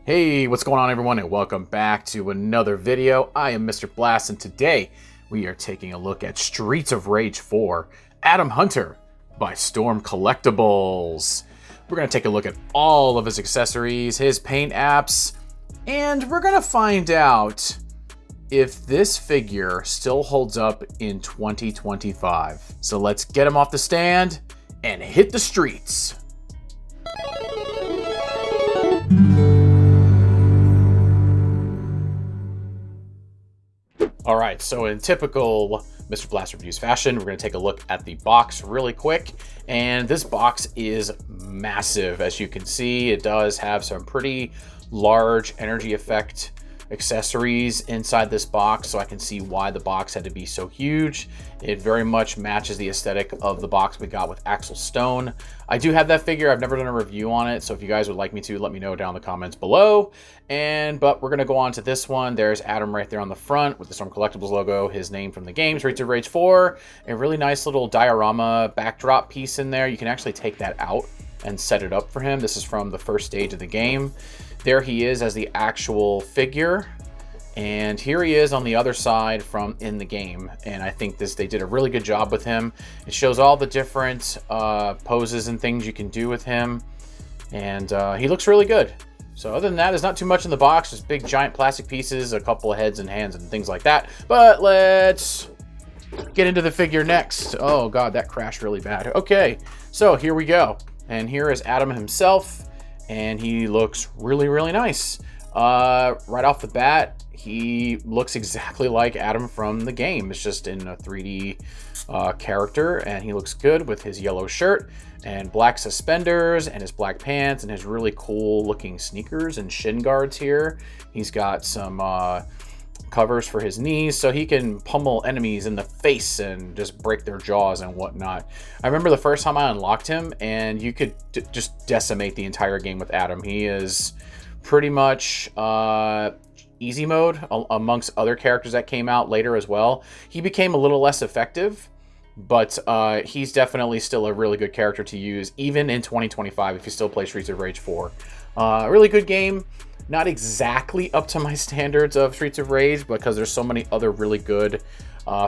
Hey, what's going on everyone, and welcome back to another video. I am Mr. Blast, and today we are taking a look at Streets of Rage 4 Adam Hunter by Storm Collectibles. We're going to take a look at all of his accessories, his paint apps, and we're going to find out if this figure still holds up in 2025. So let's get him off the stand and hit the streets. All right, so in typical Mr. Blast Reviews fashion, we're going to take a look at the box really quick. And this box is massive. As you can see, it does have some pretty large energy effect accessories inside this box, so I can see why the box had to be so huge. It very much matches the aesthetic of the box we got with Axel Stone. I do have that figure. I've never done a review on it, so if you guys would like me to, let me know down in the comments below. But we're gonna go on to this one. There's Adam right there on the front with the Storm Collectibles logo, his name from the game, Streets of Rage 4. A really nice little diorama backdrop piece in there. You can actually take that out and set it up for him. This is from the first stage of the game. There he is as the actual figure, and here he is on the other side from in the game. And I think they did a really good job with him. It shows all the different poses and things you can do with him, and he looks really good. So other than that, there's not too much in the box, just big giant plastic pieces, a couple of heads and hands and things like that. But let's get into the figure next. Oh god, that crashed really bad. Okay, so here we go. And here is Adam himself. And he looks really, really nice. Right off the bat, he looks exactly like Adam from the game. It's just in a 3D character, and he looks good with his yellow shirt and black suspenders and his black pants and his really cool looking sneakers and shin guards here. He's got some covers for his knees so he can pummel enemies in the face and just break their jaws and whatnot. I remember the first time I unlocked him, and you could just decimate the entire game with Adam. He is pretty much easy mode amongst other characters that came out later as well. He became a little less effective, but he's definitely still a really good character to use even in 2025 if you still play Streets of Rage 4. Really good game. Not exactly up to my standards of Streets of Rage because there's so many other really good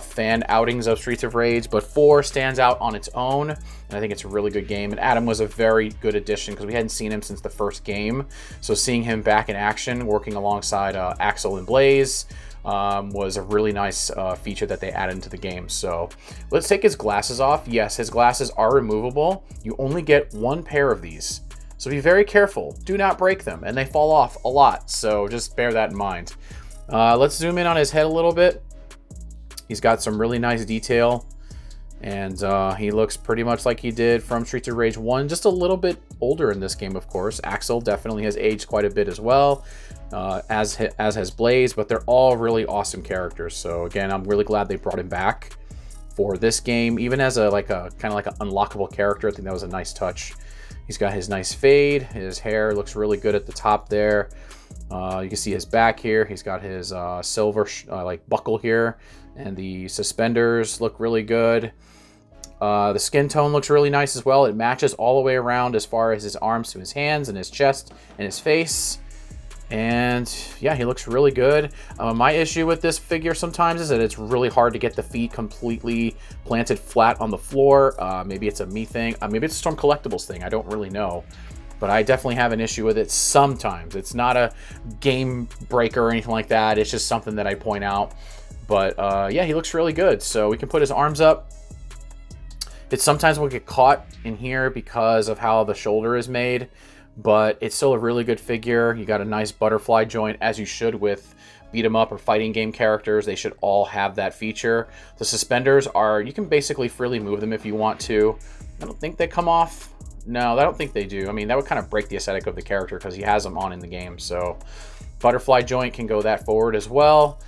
fan outings of Streets of Rage, but 4 stands out on its own, and I think it's a really good game. And Adam was a very good addition because we hadn't seen him since the first game, so seeing him back in action working alongside Axel and Blaze was a really nice feature that they added into the game. So let's take his glasses off. Yes, his glasses are removable. You only get one pair of these, so be very careful. Do not break them, and they fall off a lot, so just bear that in mind. Let's zoom in on his head a little bit. He's got some really nice detail, and he looks pretty much like he did from Streets of Rage 1, just a little bit older in this game, of course. Axel definitely has aged quite a bit as well, as has Blaze, but they're all really awesome characters. So again, I'm really glad they brought him back for this game, even as a kind of like an unlockable character. I think that was a nice touch. He's got his nice fade. His hair looks really good at the top there. You can see his back here. He's got his silver like buckle here, and the suspenders look really good. The skin tone looks really nice as well. It matches all the way around as far as his arms to his hands and his chest and his face. And yeah, he looks really good. My issue with this figure sometimes is that it's really hard to get the feet completely planted flat on the floor. Maybe it's a me thing. Maybe it's a Storm Collectibles thing. I don't really know. But I definitely have an issue with it sometimes. It's not a game breaker or anything like that. It's just something that I point out. But yeah, he looks really good. So we can put his arms up. It sometimes will get caught in here because of how the shoulder is made, but it's still a really good figure. You got a nice butterfly joint, as you should with beat 'em up or fighting game characters. They should all have that feature. The suspenders are, you can basically freely move them if you want to. I don't think they come off. No, I don't think they do. I mean, that would kind of break the aesthetic of the character because he has them on in the game. So butterfly joint can go that forward as well.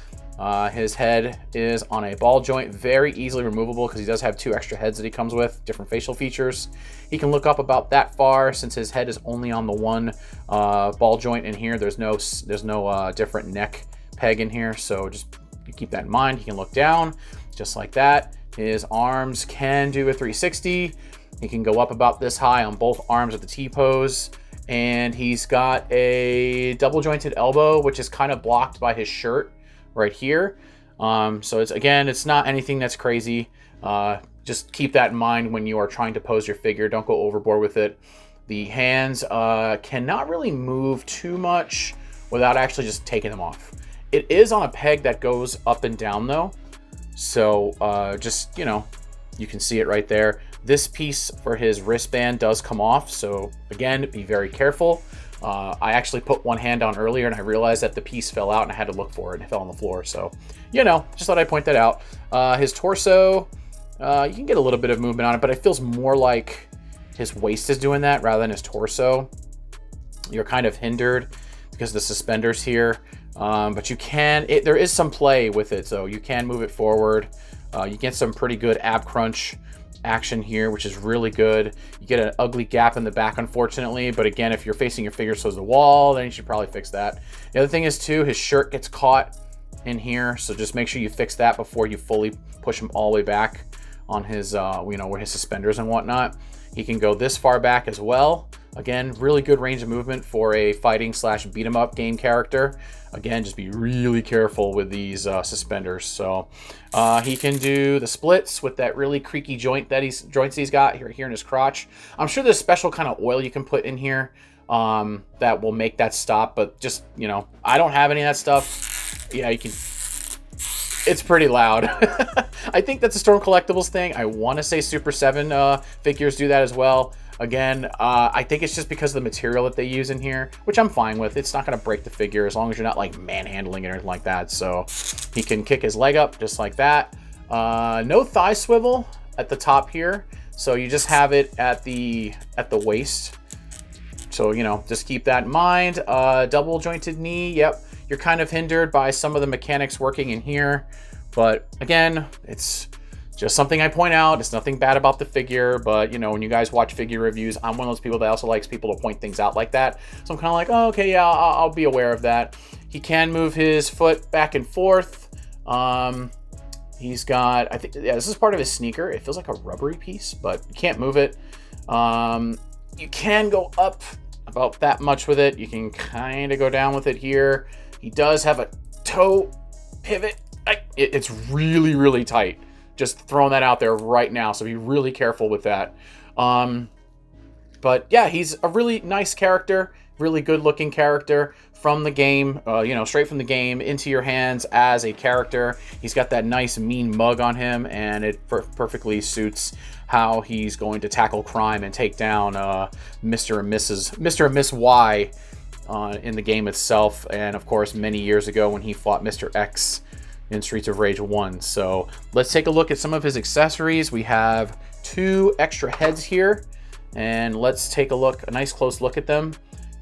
His head is on a ball joint, very easily removable because he does have 2 extra heads that he comes with, different facial features. He can look up about that far since his head is only on the one ball joint in here. There's no different neck peg in here, so just keep that in mind. He can look down just like that. His arms can do a 360. He can go up about this high on both arms with the T-pose. and he's got a double jointed elbow, which is kind of blocked by his shirt right here. So it's not anything that's crazy. Just keep that in mind when you are trying to pose your figure. Don't go overboard with it. The hands cannot really move too much without actually just taking them off. It is on a peg that goes up and down though. So just, you can see it right there. This piece for his wristband does come off. So again, be very careful. I actually put one hand on earlier and I realized that the piece fell out and I had to look for it and it fell on the floor. So, just thought I'd point that out. His torso, you can get a little bit of movement on it, but it feels more like his waist is doing that rather than his torso. You're kind of hindered because of the suspenders here. But there is some play with it, so you can move it forward. You get some pretty good ab crunch action here, which is really good. You get an ugly gap in the back, unfortunately, but again, if you're facing your figure towards the wall, then you should probably fix that. The other thing is too, his shirt gets caught in here, so just make sure you fix that before you fully push him all the way back on his, where his suspenders and whatnot. He can go this far back as well. Again, really good range of movement for a fighting / beat 'em up game character. Again, just be really careful with these suspenders. So he can do the splits with that really creaky joints he's got here in his crotch. I'm sure there's special kind of oil you can put in here that will make that stop. But just, I don't have any of that stuff. Yeah, you can. It's pretty loud. I think that's a Storm Collectibles thing. I want to say Super 7 figures do that as well. Again, I think it's just because of the material that they use in here, which I'm fine with. It's not going to break the figure as long as you're not like manhandling it or anything like that. So he can kick his leg up just like that. No thigh swivel at the top here. So you just have it at the waist. So, just keep that in mind. Double jointed knee. Yep. You're kind of hindered by some of the mechanics working in here. But again, it's just something I point out. It's nothing bad about the figure, but when you guys watch figure reviews, I'm one of those people that also likes people to point things out like that. So I'm kind of like, oh, okay, yeah, I'll be aware of that. He can move his foot back and forth. He's got, this is part of his sneaker. It feels like a rubbery piece, but you can't move it. You can go up about that much with it. You can kind of go down with it here. He does have a toe pivot. It's really, really tight. Just throwing that out there right now, so be really careful with that. But yeah, he's a really nice character, really good looking character from the game, straight from the game into your hands as a character. He's got that nice mean mug on him, and it perfectly suits how he's going to tackle crime and take down Mr. and Miss Y in the game itself, and of course many years ago when he fought Mr. X in Streets of Rage 1. So let's take a look at some of his accessories. We have 2 extra heads here, and let's take a nice close look at them.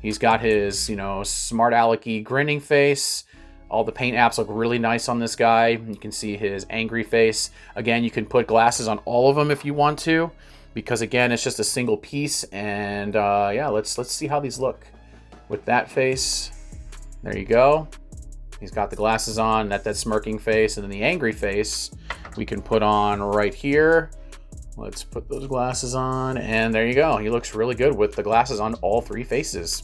He's got his, smart alecky grinning face. All the paint apps look really nice on this guy. You can see his angry face. Again, you can put glasses on all of them if you want to, because again, it's just a single piece. And yeah, let's see how these look with that face. There you go. He's got the glasses on, that smirking face, and then the angry face we can put on right here. Let's put those glasses on, and there you go. He looks really good with the glasses on all 3 faces.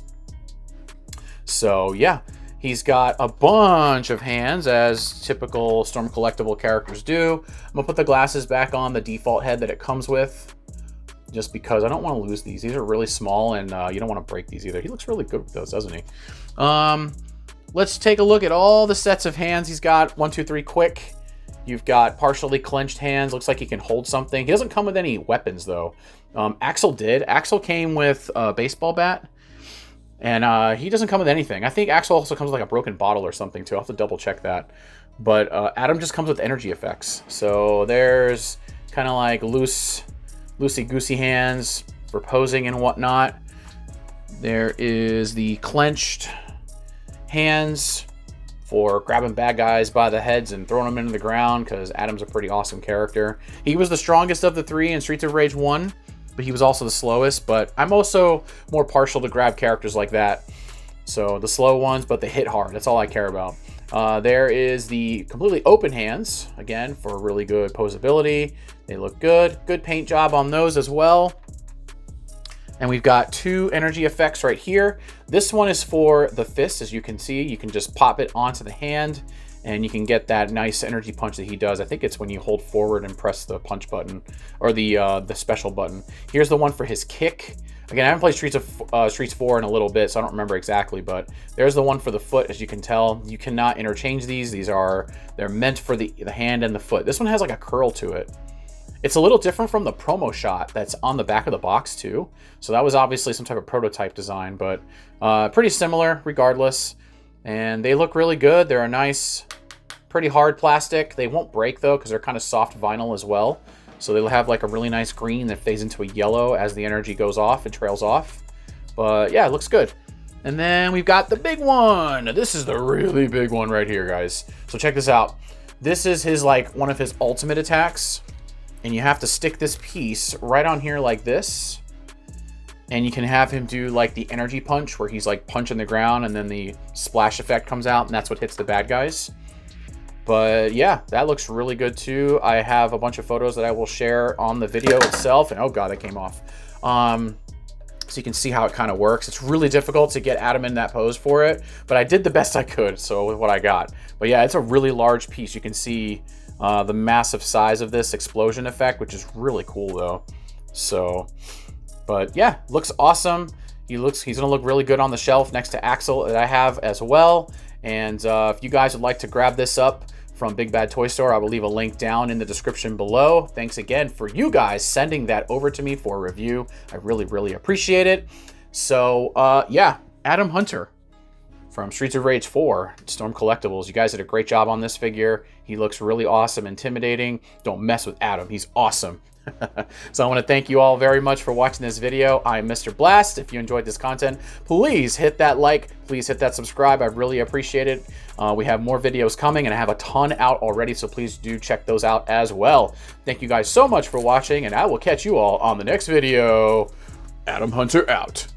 So yeah, he's got a bunch of hands, as typical Storm Collectible characters do. I'm gonna put the glasses back on the default head that it comes with, just because I don't want to lose these. These are really small, and you don't want to break these either. He looks really good with those, doesn't he? Let's take a look at all the sets of hands he's got. 1, 2, 3, quick. You've got partially clenched hands. Looks like he can hold something. He doesn't come with any weapons, though. Axel did. Axel came with a baseball bat, and he doesn't come with anything. I think Axel also comes with like a broken bottle or something, too. I'll have to double check that. But Adam just comes with energy effects. So there's kind of like loosey-goosey hands for posing and whatnot. There is the clenched hands for grabbing bad guys by the heads and throwing them into the ground, because Adam's a pretty awesome character. He was the strongest of the 3 in Streets of Rage 1, but he was also the slowest. But I'm also more partial to grab characters like that. So the slow ones, but they hit hard. That's all I care about. There is the completely open hands, again, for really good posability. They look good. Good paint job on those as well. And we've got 2 energy effects right here. This one is for the fist. As you can see, you can just pop it onto the hand and you can get that nice energy punch that he does. I think it's when you hold forward and press the punch button, or the special button. Here's the one for his kick. Again, I haven't played Streets 4 in a little bit, so I don't remember exactly, but there's the one for the foot. As you can tell, you cannot interchange these. They're meant for the hand and the foot. This one has like a curl to it. It's a little different from the promo shot that's on the back of the box too. So that was obviously some type of prototype design, but pretty similar regardless. And they look really good. They're a nice, pretty hard plastic. They won't break though, because they're kind of soft vinyl as well. So they'll have like a really nice green that fades into a yellow as the energy goes off and trails off. But yeah, it looks good. And then we've got the big one. This is the really big one right here, guys. So check this out. This is his, like, one of his ultimate attacks. And you have to stick this piece right on here like this. And you can have him do like the energy punch where he's like punching the ground and then the splash effect comes out and that's what hits the bad guys. But yeah, that looks really good too. I have a bunch of photos that I will share on the video itself. And oh god, that came off. So you can see how it kind of works. It's really difficult to get Adam in that pose for it, but I did the best I could, so with what I got. But yeah, it's a really large piece. You can see the massive size of this explosion effect, which is really cool though. So, but yeah, looks awesome. He's gonna look really good on the shelf next to Axel that I have as well. And if you guys would like to grab this up from Big Bad Toy Store, I will leave a link down in the description below. Thanks again for you guys sending that over to me for a review. I really, really appreciate it. So yeah, Adam Hunter from Streets of Rage 4, Storm Collectibles. You guys did a great job on this figure. He looks really awesome, intimidating. Don't mess with Adam, he's awesome. So I want to thank you all very much for watching this video. I'm Mr. Blast. If you enjoyed this content, please hit that like, please hit that subscribe. I really appreciate it. We have more videos coming and I have a ton out already, so please do check those out as well. Thank you guys so much for watching and I will catch you all on the next video. Adam Hunter out.